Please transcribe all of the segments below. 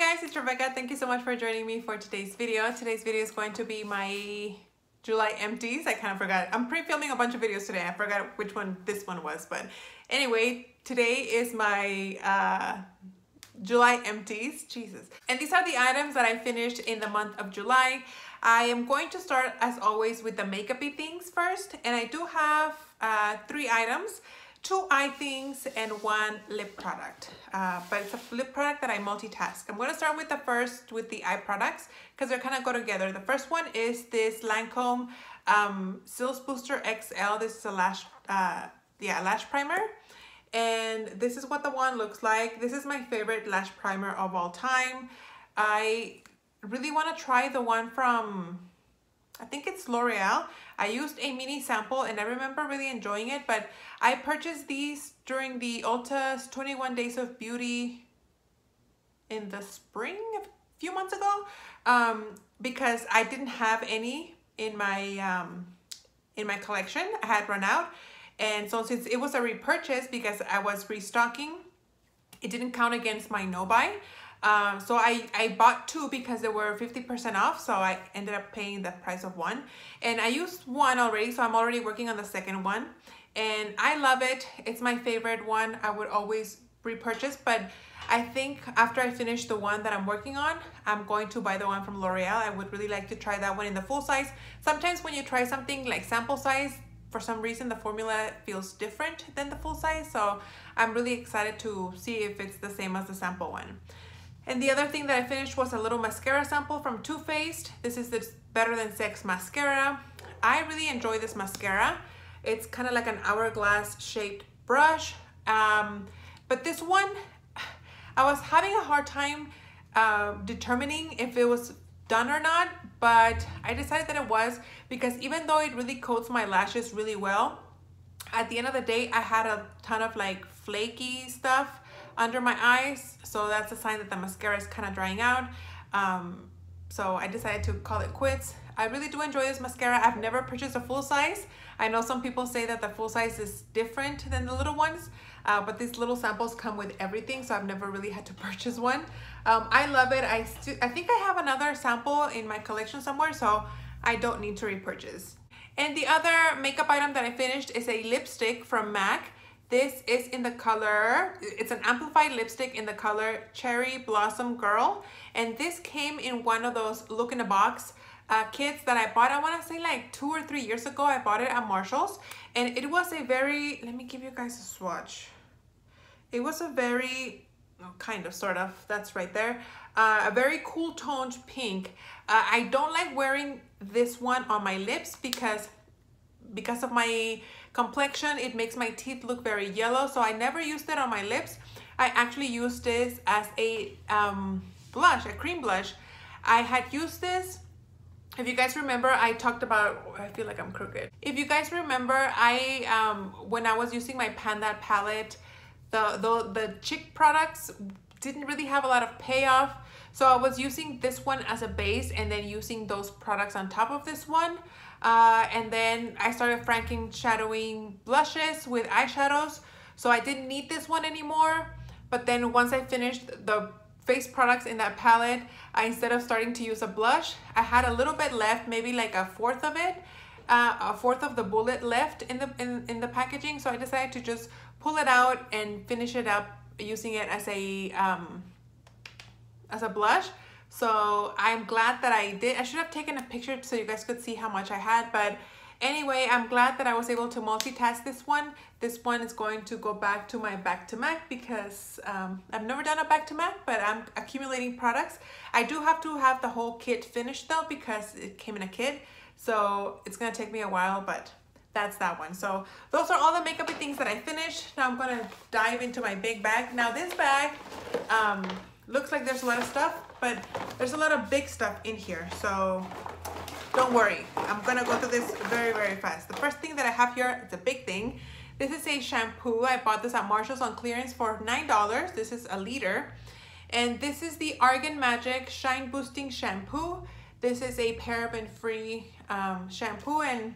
guys, it's Rebecca. Thank you so much for joining me for today's video. Today's video is going to be my July empties. I kind of forgot. I'm pre-filming a bunch of videos today. I forgot which one this one was, but anyway, today is my July empties. Jesus. And these are the items that I finished in the month of July. I am going to start, as always, with the makeup-y things first, and I do have 3 items. 2 eye things and 1 lip product, but it's a lip product that I multitask. I'm going to start with the eye products because they kind of go together. The first one is this Lancome Cils Booster XL. This is a lash, lash primer, and this is what the one looks like. This is my favorite lash primer of all time. I really want to try the one from, I think it's L'Oreal. I used a mini sample and I remember really enjoying it, but I purchased these during the Ulta's 21 Days of Beauty in the spring, a few months ago, because I didn't have any in my collection. I had run out, and so since it was a repurchase because I was restocking, it didn't count against my no buy. So I bought 2 because they were 50% off, so I ended up paying the price of 1, and I used 1 already, so I'm already working on the second one, and I love it. It's my favorite one. I would always repurchase, but I think after I finish the one that I'm working on, I'm going to buy the one from L'Oreal. I would really like to try that one in the full size. Sometimes when you try something like sample size, for some reason the formula feels different than the full size, so I'm really excited to see if it's the same as the sample one. And the other thing that I finished was a little mascara sample from Too Faced. This is the Better Than Sex mascara. I really enjoy this mascara. It's kind of like an hourglass shaped brush. But this one, I was having a hard time determining if it was done or not, but I decided that it was, because even though it really coats my lashes really well, at the end of the day, I had a ton of like flaky stuff under my eyes, so that's a sign that the mascara is kind of drying out. So I decided to call it quits. I really do enjoy this mascara. I've never purchased a full size. I know some people say that the full size is different than the little ones, but these little samples come with everything, so I've never really had to purchase one. I love it. I think I have another sample in my collection somewhere, so I don't need to repurchase. And the other makeup item that I finished is a lipstick from MAC. This is in the color, it's an amplified lipstick in the color Cherry Blossom Girl. And this came in one of those look in a box kits that I bought, I want to say like 2 or 3 years ago. I bought it at Marshall's, and it was a very, let me give you guys a swatch. It was a very, kind of, sort of, that's right there. A very cool toned pink. I don't like wearing this one on my lips because of my complexion. It makes my teeth look very yellow, so I never used it on my lips. I actually used this as a blush, a cream blush. I had used this, if you guys remember, I talked about, I feel like I'm crooked. If you guys remember, when I was using my Panda palette, the Chick products didn't really have a lot of payoff, so I was using this one as a base and then using those products on top of this one. And then I started franking shadowing blushes with eyeshadows, so I didn't need this one anymore. But then once I finished the face products in that palette, instead of starting to use a blush, I had a little bit left, maybe like a fourth of it, a fourth of the bullet left in the packaging. So I decided to just pull it out and finish it up using it as a blush. So I'm glad that I did. I should have taken a picture so you guys could see how much I had, but anyway, I'm glad that I was able to multitask this one. This one is going to go back to my back to MAC because I've never done a back to MAC, but I'm accumulating products. I do have to have the whole kit finished though because it came in a kit, so it's gonna take me a while, but that's that one. So those are all the makeup things that I finished. Now I'm gonna dive into my big bag. Now this bag looks like there's a lot of stuff, but there's a lot of big stuff in here, so don't worry. I'm gonna go through this very, very fast. The first thing that I have here, it's a big thing. This is a shampoo. I bought this at Marshall's on clearance for $9. This is a liter. And this is the Argan Magic Shine Boosting Shampoo. This is a paraben-free shampoo, and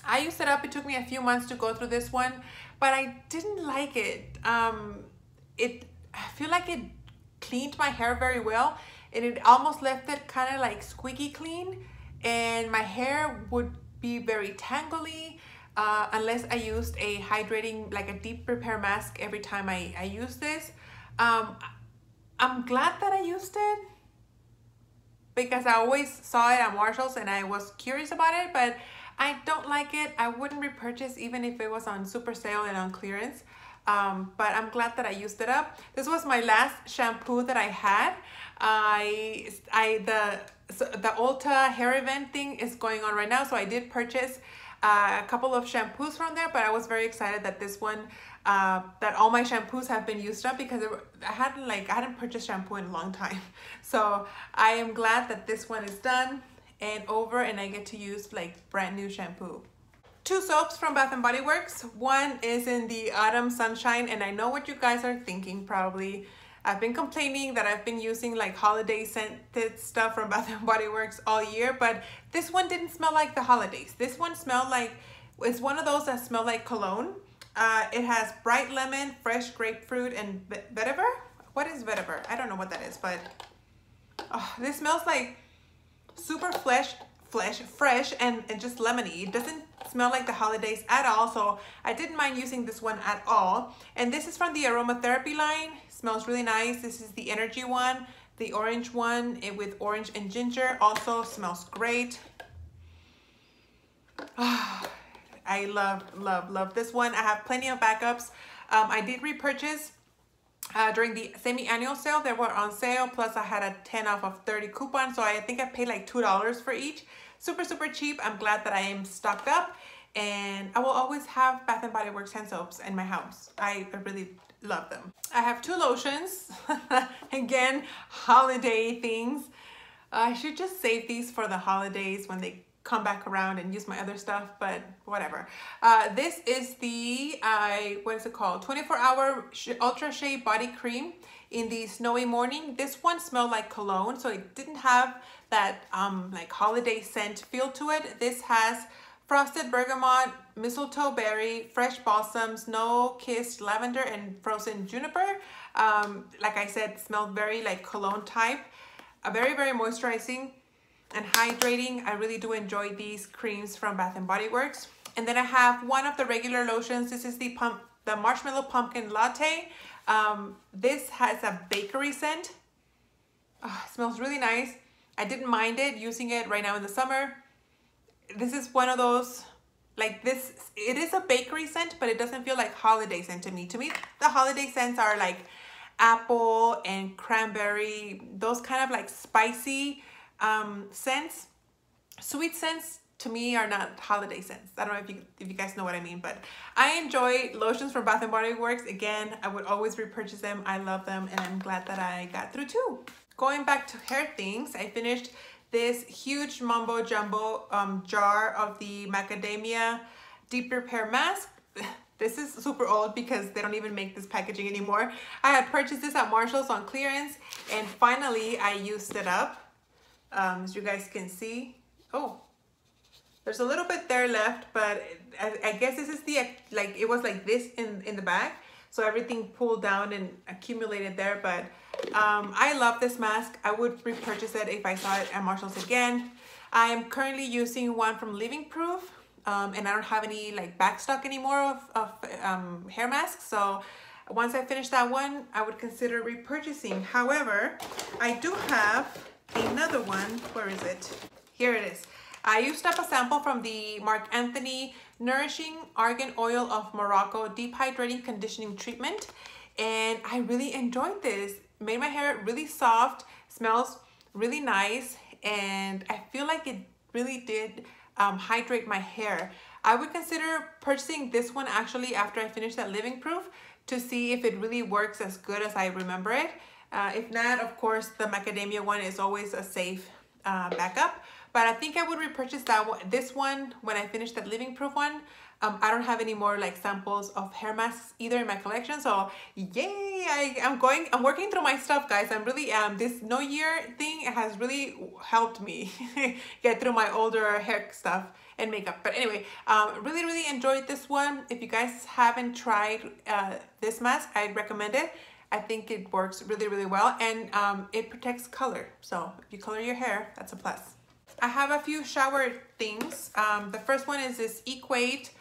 I used it up. It took me a few months to go through this one, but I didn't like it. I feel like it cleaned my hair very well, and it almost left it kind of like squeaky clean, and my hair would be very tangly unless I used a hydrating, like a deep repair mask every time I use this. I'm glad that I used it because I always saw it at Marshall's and I was curious about it, but I don't like it. I wouldn't repurchase even if it was on super sale and on clearance. But I'm glad that I used it up. This was my last shampoo that I had. The Ulta hair event thing is going on right now, so I did purchase a couple of shampoos from there, but I was very excited that this one, that all my shampoos have been used up because I hadn't purchased shampoo in a long time. So I am glad that this one is done and over, and I get to use like brand new shampoo. 2 soaps from Bath & Body Works. One is in the Autumn Sunshine, and I know what you guys are thinking probably. I've been complaining that I've been using like holiday scented stuff from Bath & Body Works all year, but this one didn't smell like the holidays. This one smelled like, it's one of those that smell like cologne. It has bright lemon, fresh grapefruit, and vetiver. What is vetiver? I don't know what that is, but this smells like super fresh and just lemony. It doesn't smell like the holidays at all, so I didn't mind using this one at all. And this is from the Aromatherapy line. Smells really nice. This is the energy one, the orange one with orange and ginger. Also smells great. I love this one. I have plenty of backups. I did repurchase during the semi-annual sale. They were on sale, plus I had a 10 off of 30 coupon, so I think I paid like $2 for each. Super cheap. I'm glad that I am stocked up, and I will always have Bath & Body Works hand soaps in my house. I really love them. I have 2 lotions. Again, holiday things. I should just save these for the holidays when they come back around and use my other stuff, but whatever. This is the what is it called, 24-hour ultra shea body cream in the Snowy Morning. This one smelled like cologne, so it didn't have that like holiday scent feel to it. This has frosted bergamot, mistletoe berry, fresh balsam, snow-kissed lavender, and frozen juniper. Like I said, smelled very like cologne type. Very moisturizing and hydrating. I really do enjoy these creams from Bath & Body Works. And then I have one of the regular lotions. This is the Marshmallow Pumpkin Latte. This has a bakery scent. It smells really nice. I didn't mind it, using it right now in the summer. This is one of those, like this, it is a bakery scent, but it doesn't feel like holiday scent to me. To me, the holiday scents are like apple and cranberry, those kind of like spicy scents. Sweet scents to me are not holiday scents. I don't know if you guys know what I mean, but I enjoy lotions from Bath & Body Works. Again, I would always repurchase them. I love them, and I'm glad that I got through 2. Going back to hair things, I finished this huge mumbo jumbo jar of the Macadamia Deep Repair Mask. This is super old because they don't even make this packaging anymore. I had purchased this at Marshall's on clearance, and finally I used it up. As you guys can see, oh, there's a little bit there left, but I guess this is the, like, it was like this in the back, so everything pulled down and accumulated there. But I love this mask. I would repurchase it if I saw it at Marshall's again. I am currently using one from Living Proof, and I don't have any like backstock anymore of hair masks, so once I finish that one, I would consider repurchasing. However, I do have another one. Where is it? Here it is. I used up a sample from the Marc Anthony Nourishing Argan Oil of Morocco Deep Hydrating Conditioning Treatment, and I really enjoyed this. Made my hair really soft, smells really nice, and I feel like it really did hydrate my hair. I would consider purchasing this one actually after I finish that Living Proof to see if it really works as good as I remember it. If not, of course, the Macadamia one is always a safe backup. But I think I would repurchase this one when I finish that Living Proof one. I don't have any more like samples of hair masks either in my collection, so yay! I'm working through my stuff, guys. I'm really this New Year thing has really helped me get through my older hair stuff and makeup. But anyway, really enjoyed this one. If you guys haven't tried this mask, I'd recommend it. I think it works really, really well, and it protects color. So if you color your hair, that's a plus. I have a few shower things. The first one is this Equate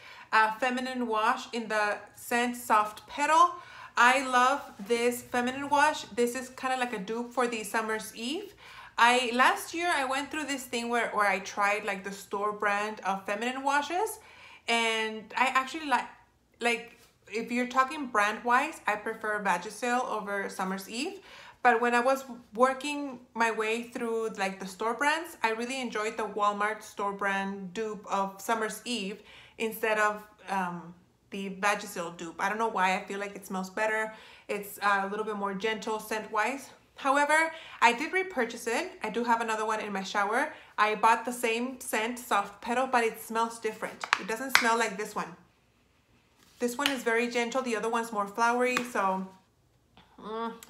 feminine wash in the scent Soft Petal. I love this feminine wash. This is kind of like a dupe for the Summer's Eve. Last year I went through this thing where I tried like the store brand of feminine washes, and I actually like if you're talking brand wise, I prefer Vagisil over Summer's Eve. But when I was working my way through like the store brands, I really enjoyed the Walmart store brand dupe of Summer's Eve instead of the Vagisil dupe. I don't know why. I feel like it smells better. It's a little bit more gentle scent wise. However, I did repurchase it. I do have another one in my shower. I bought the same scent, Soft Petal, but it smells different. It doesn't smell like this one. This one is very gentle. The other one's more flowery, so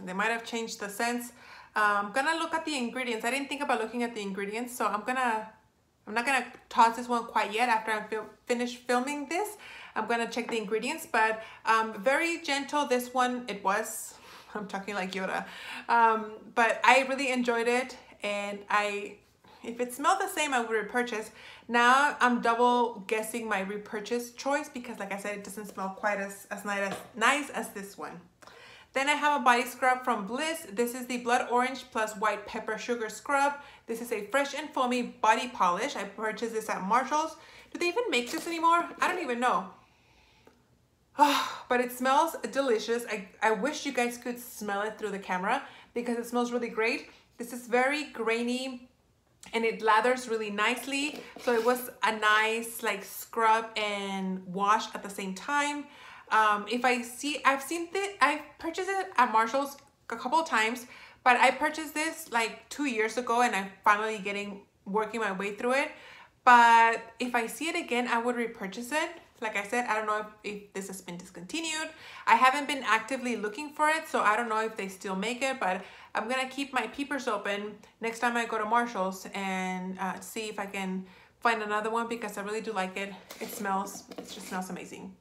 they might have changed the scents. I'm gonna look at the ingredients. I didn't think about looking at the ingredients, so I'm not gonna toss this one quite yet. After I finish filming this, I'm gonna check the ingredients, but very gentle. This one, it was. I'm talking like Yoda. But I really enjoyed it, and if it smelled the same, I would repurchase. Now I'm double guessing my repurchase choice because, like I said, it doesn't smell quite as nice as this one. Then I have a body scrub from Bliss. This is the Blood Orange plus White Pepper Sugar Scrub. This is a fresh and foamy body polish. I purchased this at Marshall's. Do they even make this anymore? I don't even know. But it smells delicious. I wish you guys could smell it through the camera because it smells really great. This is very grainy and it lathers really nicely. So it was a nice like scrub and wash at the same time. I've purchased it at Marshall's a couple of times, but I purchased this like 2 years ago and I'm finally working my way through it. But if I see it again, I would repurchase it. Like I said, I don't know if this has been discontinued. I haven't been actively looking for it, so I don't know if they still make it, but I'm gonna keep my peepers open next time I go to Marshall's and see if I can find another one because I really do like it. It just smells amazing.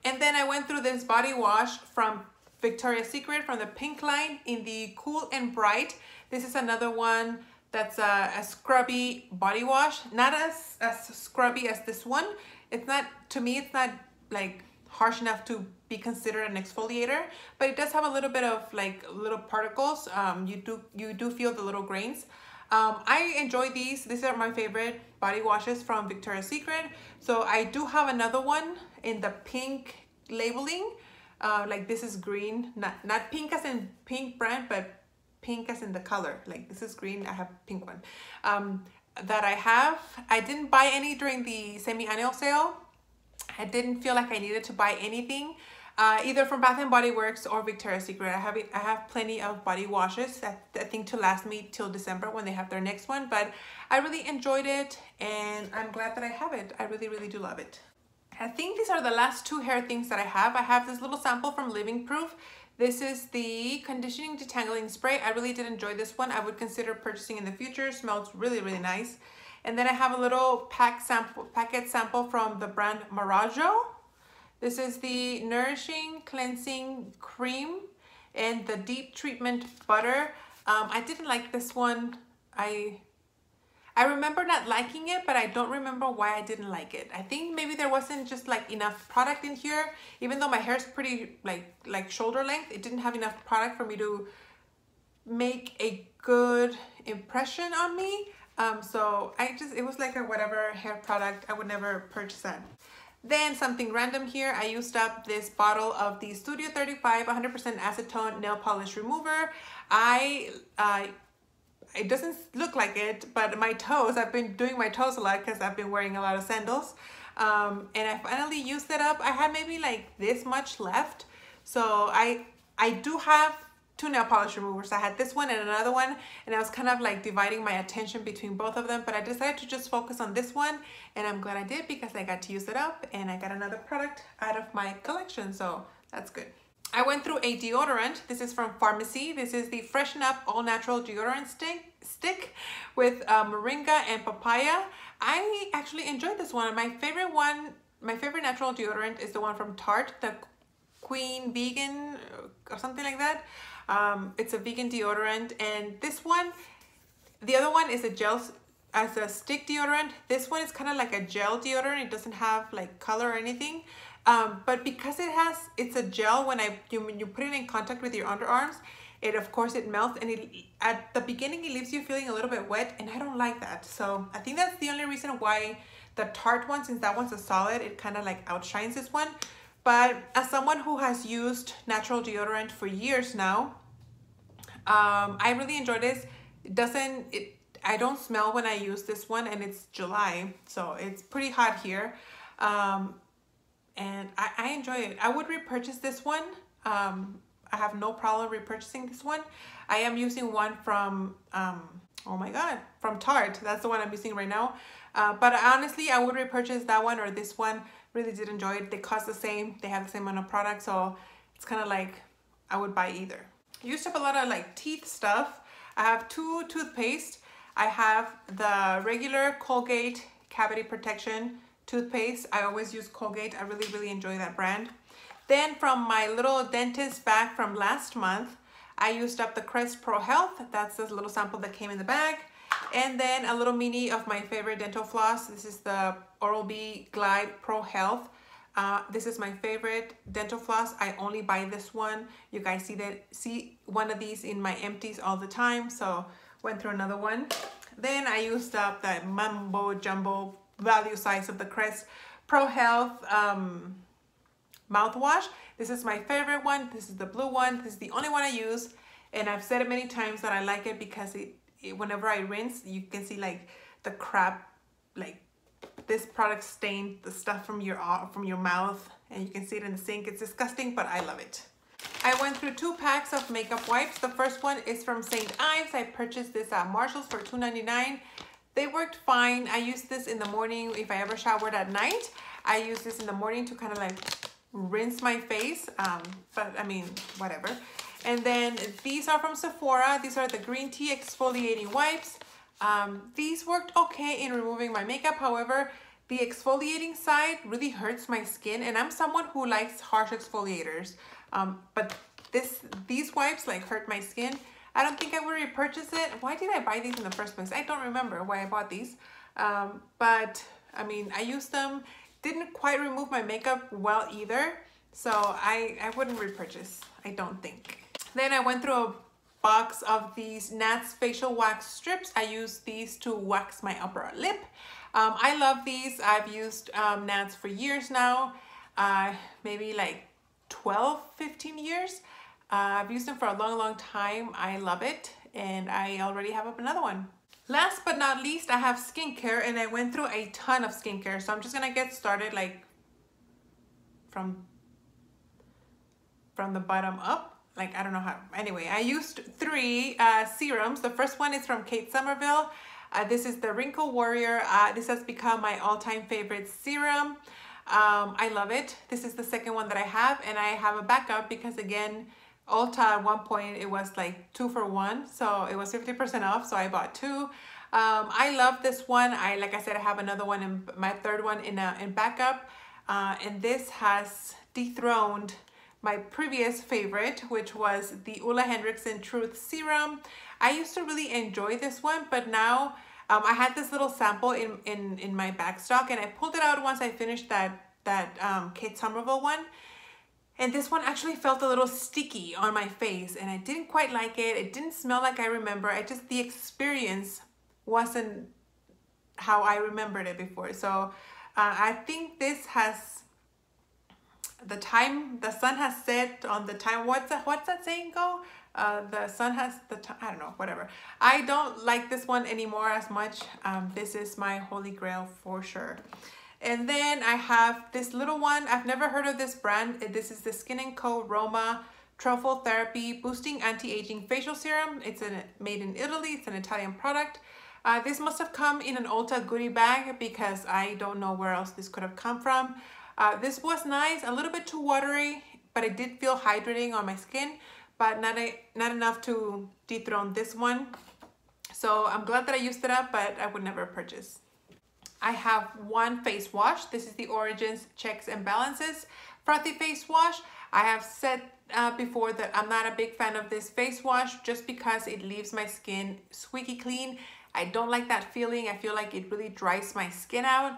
And then I went through this body wash from Victoria's Secret from the pink line in the Cool and Bright. This is another one that's a scrubby body wash, not as scrubby as this one. It's not, to me, it's not like harsh enough to be considered an exfoliator, but it does have a little bit of like little particles. You do feel the little grains. I enjoy these. These are my favorite body washes from Victoria's Secret. So I do have another one in the pink labeling. Like this is green, not pink as in pink brand, but pink as in the color. Like this is green, I have pink one that I have. I didn't buy any during the semi-annual sale. I didn't feel like I needed to buy anything either from Bath & Body Works or Victoria's Secret. I have plenty of body washes that I think to last me till December when they have their next one, but I really enjoyed it and I'm glad that I have it. I really, really do love it. I think these are the last two hair things that I have. I have this little sample from Living Proof. This is the conditioning detangling spray. I really did enjoy this one. I would consider purchasing in the future. Smells really, really nice. And then I have a little packet sample from the brand Marajo. This is the Nourishing Cleansing Cream and the Deep Treatment Butter. I didn't like this one. I remember not liking it, but I don't remember why I didn't like it. I think maybe there wasn't just like enough product in here. Even though my hair is pretty like shoulder length, it didn't have enough product for me to make a good impression on me. So it was like a whatever hair product. I would never purchase that. Then something random here. I used up this bottle of the Studio 35 100% acetone nail polish remover. It doesn't look like it, but my toes, I've been doing my toes a lot because I've been wearing a lot of sandals. And I finally used it up. I had maybe like this much left. So I do have two nail polish removers. I had this one and another one, and I was kind of like dividing my attention between both of them, but I decided to just focus on this one, and I'm glad I did because I got to use it up and I got another product out of my collection, so that's good. I went through a deodorant. This is from Pharmacy. This is the Freshen Up All Natural Deodorant Stick with moringa and papaya. I actually enjoyed this one. My favorite natural deodorant is the one from Tarte, the Queen Vegan or something like that. It's a vegan deodorant, and this one, the other one is a gel as a stick deodorant. This one is kind of like a gel deodorant. It doesn't have like color or anything, but because it's a gel, when you put it in contact with your underarms, of course it melts, and at the beginning it leaves you feeling a little bit wet, and I don't like that. So I think that's the only reason why the Tarte one, since that one's a solid, it kind of like outshines this one. But as someone who has used natural deodorant for years now, I really enjoy this. I don't smell when I use this one, and it's July, so it's pretty hot here. And I enjoy it. I would repurchase this one. I have no problem repurchasing this one. I am using one from, oh my God, from Tarte. That's the one I'm using right now. But honestly, I would repurchase that one or this one. Really did enjoy it. They cost the same. They have the same amount of product, so it's kind of like I would buy either. I used up a lot of like teeth stuff. I have 2 toothpaste. I have the regular Colgate Cavity Protection toothpaste. I always use Colgate. I really enjoy that brand. Then from my little dentist bag from last month, I used up the Crest Pro Health. That's this little sample that came in the bag. And then a little mini of my favorite dental floss. This is the Oral-B Glide Pro Health. This is my favorite dental floss. I only buy this one. You guys see one of these in my empties all the time, so went through another one. Then I used up the Mumbo Jumbo value size of the Crest Pro Health mouthwash. This is my favorite one. This is the blue one. This is the only one I use, and I've said it many times that I like it because whenever I rinse, you can see like the crap, like this product stained the stuff from your mouth, and you can see it in the sink. It's disgusting, but I love it. I went through 2 packs of makeup wipes. The first one is from St. Ives. I purchased this at Marshall's for $2.99. They worked fine. I use this in the morning. If I ever showered at night, I use this in the morning to kind of like rinse my face, but I mean, whatever. And then these are from Sephora. These are the green tea exfoliating wipes. These worked okay in removing my makeup. However, the exfoliating side really hurts my skin, and I'm someone who likes harsh exfoliators. But these wipes like hurt my skin. I don't think I would repurchase it. Why did I buy these in the first place? I don't remember why I bought these. But I mean, I used them. Didn't quite remove my makeup well either. So I wouldn't repurchase, I don't think. Then I went through a box of these Nats facial wax strips. I use these to wax my upper lip. I love these. I've used Nats for years now, maybe like 12, 15 years. I've used them for a long time. I love it, and I already have up another one. Last but not least, I have skincare, and I went through a ton of skincare. So I'm just gonna get started like from the bottom up. Like, I don't know how. Anyway, I used 3 serums. The first one is from Kate Somerville. This is the Wrinkle Warrior. This has become my all-time favorite serum. I love it. This is the second one that I have, and I have a backup because, again, Ulta at one point it was like 2 for 1, so it was 50% off, so I bought 2. I love this one. Like I said, I have another one, in my third one in backup, and this has dethroned my previous favorite, which was the Ulla Hendrickson Truth Serum. I used to really enjoy this one, but now I had this little sample in my back stock, and I pulled it out once I finished that Kate Somerville one. And this one actually felt a little sticky on my face, and I didn't quite like it. It didn't smell like I remember. The experience wasn't how I remembered it before. So I think this has, the sun has set on the time. What's that saying go? The sun has the time, I don't know, whatever. I don't like this one anymore as much. This is my holy grail for sure. And then I have this little one. I've never heard of this brand. This is the Skin & Co. Roma Truffle Therapy Boosting Anti-Aging Facial Serum. It's made in Italy. It's an Italian product. This must have come in an Ulta goodie bag because I don't know where else this could have come from. This was nice, a little bit too watery, but it did feel hydrating on my skin, but not enough to dethrone this one. So I'm glad that I used it up, but I would never purchase. I have one face wash. This is the Origins Checks and Balances Frothy Face Wash. I have said before that I'm not a big fan of this face wash just because it leaves my skin squeaky clean. I don't like that feeling. I feel like it really dries my skin out.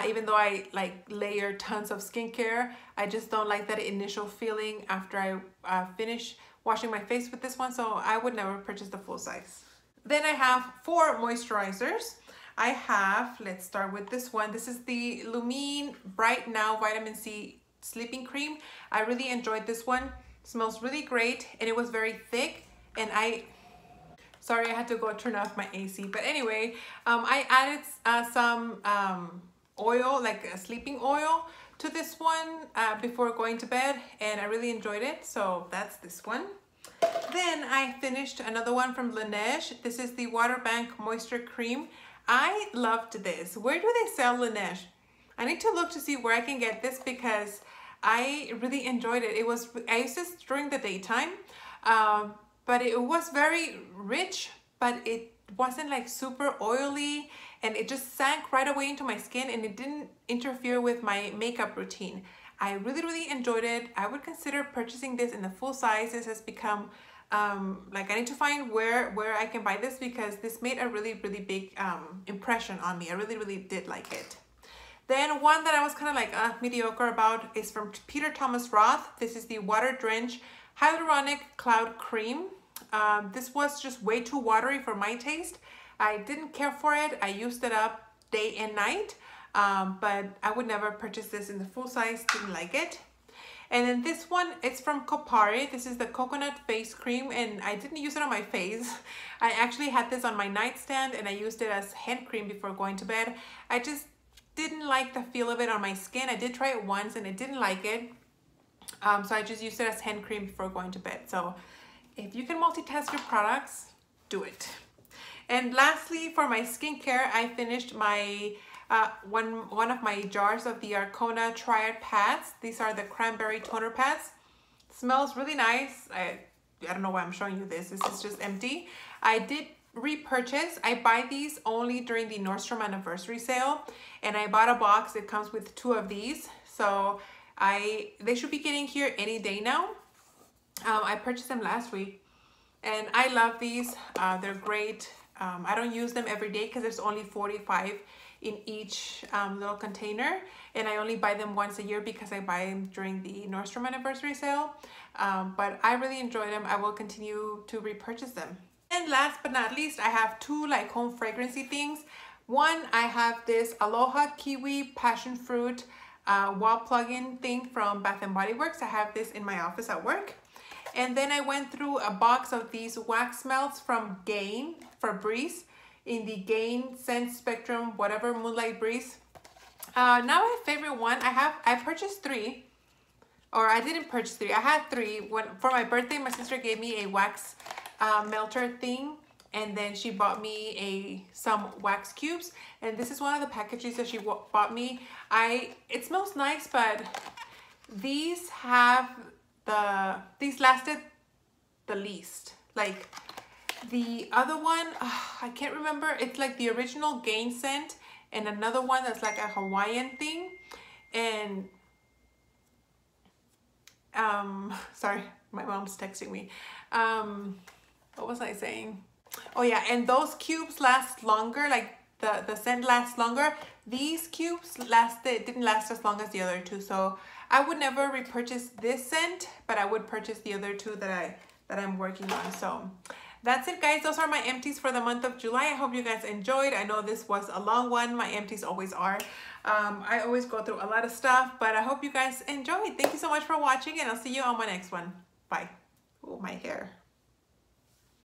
Even though I like layer tons of skincare, I just don't like that initial feeling after I finish washing my face with this one. So I would never purchase the full size. Then I have 4 moisturizers. I have, let's start with this one. This is the Lumene Bright Now Vitamin C Sleeping Cream. I really enjoyed this one. It smells really great and it was very thick. And sorry, I had to go turn off my AC. But anyway, I added some oil, like a sleeping oil, to this one before going to bed, and I really enjoyed it. So that's this one. Then I finished another one from Laneige. This is the Water Bank Moisture Cream. I loved this. Where do they sell Laneige? I need to look to see where I can get this because I really enjoyed it. I used this during the daytime, but it was very rich, but it wasn't like super oily, and it just sank right away into my skin, and it didn't interfere with my makeup routine. I really enjoyed it. I would consider purchasing this in the full size. This has become like I need to find where I can buy this because this made a really big impression on me. I really did like it. Then one that I was kind of like mediocre about is from Peter Thomas Roth. This is the Water Drench Hyaluronic Cloud Cream. This was just way too watery for my taste. I didn't care for it. I used it up day and night, but I would never purchase this in the full size. Didn't like it. And then this one, it's from Kopari. This is the Coconut Face Cream, and I didn't use it on my face. I actually had this on my nightstand, and I used it as hand cream before going to bed. I just didn't like the feel of it on my skin. I did try it once, and I didn't like it. So I just used it as hand cream before going to bed. So if you can multitask your products, do it. And lastly, for my skincare, I finished my one of my jars of the Kona Triad pads. These are the cranberry toner pads. Smells really nice. I don't know why I'm showing you this. This is just empty. I did repurchase. I buy these only during the Nordstrom anniversary sale, and I bought a box. It comes with 2 of these, so they should be getting here any day now. I purchased them last week, and I love these. They're great. I don't use them every day because there's only 45 in each little container, and I only buy them once a year because I buy them during the Nordstrom anniversary sale. But I really enjoy them. I will continue to repurchase them. And last but not least, I have 2 like home fragrancy things. One, I have this Aloha Kiwi Passion Fruit wall plug-in thing from Bath & Body Works. I have this in my office at work. And then I went through a box of these wax melts from Gain for Breeze in the Gain Scent Spectrum, whatever, Moonlight Breeze. Now my favorite one, I purchased 3, or I didn't purchase 3. I had 3. For my birthday, my sister gave me a wax melter thing, and then she bought me some wax cubes, and this is one of the packages that she bought me. It smells nice, but these lasted the least. Like the other one, I can't remember. It's like the original Gain scent and another one that's like a Hawaiian thing. And sorry, my mom's texting me. What was I saying? Oh yeah, and those cubes last longer, like the scent lasts longer. These cubes didn't last as long as the other 2, so I would never repurchase this scent, but I would purchase the other 2 that I'm working on. So that's it, guys. Those are my empties for the month of July. I hope you guys enjoyed. I know this was a long one. My empties always are. I always go through a lot of stuff, but I hope you guys enjoyed. Thank you so much for watching, and I'll see you on my next one. Bye. Oh, my hair.